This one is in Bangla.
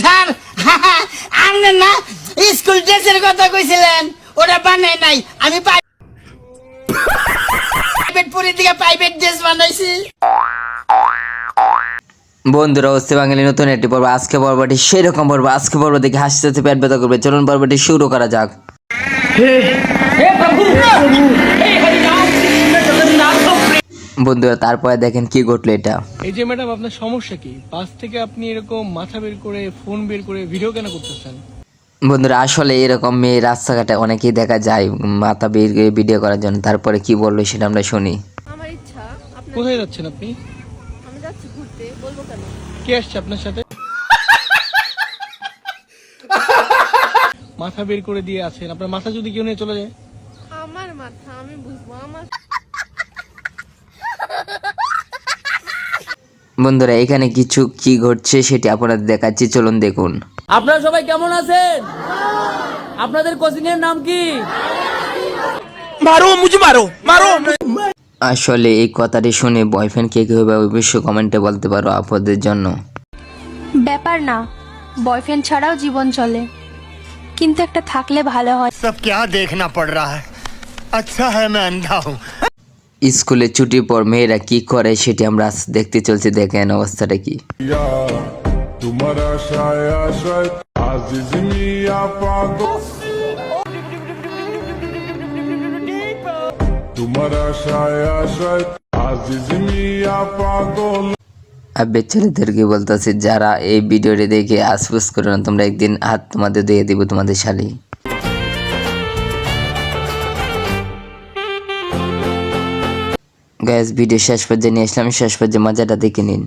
স্যার আপনি না স্কুল ড্রেসের কথা কইছিলেন, ওটা বানাই নাই, আমি প্রাইভেট পড়ি থেকে প্রাইভেট ড্রেস বানাইছি। বন্ধুরা, হচ্ছে বাঙালি নতুন একটি পর্ব। আজকে পর্বটি সেরকম পর্ব, আজকে পর্ব দেখে হাসতে হাসতে পেট ব্যথা করবে। চলুন পর্বটি শুরু করা যাক। বন্ধুরা, তারপরে দেখেন কি ঘটলো এটা। এই যে ম্যাডাম, আপনার সমস্যা কি? বাস থেকে আপনি এরকম মাথা বের করে, ফোন বের করে ভিডিও কেন করতেছেন? বন্ধুরা, আসলে এরকম মেয়ে রাস্তাঘাটে অনেকেই দেখা যায় মাথা বের করে ভিডিও করার জন্য। তারপরে কি বললো সেটা আমরা শুনি। আমার ইচ্ছা আপনার। কোথায় যাচ্ছেন আপনি? আমি যাচ্ছি ঘুরতে, বলবো কেন? কে আসছে আপনার সাথে? মাথা বের করে দিয়ে আছেন, আপনার মাথা যদি কেউ নিয়ে চলে যায়? আমার মাথা আমি বুঝবো। আমার বন্ধুরা, এখানে কিছু কি ঘটছে সেটি আপনাদের দেখাচ্ছি, চলুন দেখুন। আপনারা সবাই কেমন আছেন? আপনাদের কোচিং এর নাম কি? আসলে এই কথাটি শুনে বয়ফ্রেন্ড কে কি হবে অবশ্যই কমেন্টে বলতে পারো আপনাদের জন্য। ব্যাপার না, বয়ফ্রেন্ড ছাড়াও জীবন চলে, কিন্তু একটা থাকলে ভালো হয়। सब क्या देखना पड़ रहा है? अच्छा है मैं अंधा हूँ। স্কুলে ছুটির পর মেয়েরা কি করে সেটি আমরা আজ দেখতে চলছি। দেখেন অবস্থাটা কি। तुम्हारा शाया शायद आजिज मिया पागो तुम्हारा शाया शायद आजिज मिया पागल। আবে ছেলেদেরকে বলতেছি, যারা এই ভিডিওটি দেখে আশফুস করো না, তোমরা একদিন হাত তোমাদের দিয়ে দিব তোমাদের শালি। গাইস, ভিডিও শেষ পর্যায়ে নিয়ে আসলাম, শেষ পর্যায়ে মজাটা দেখে নিন।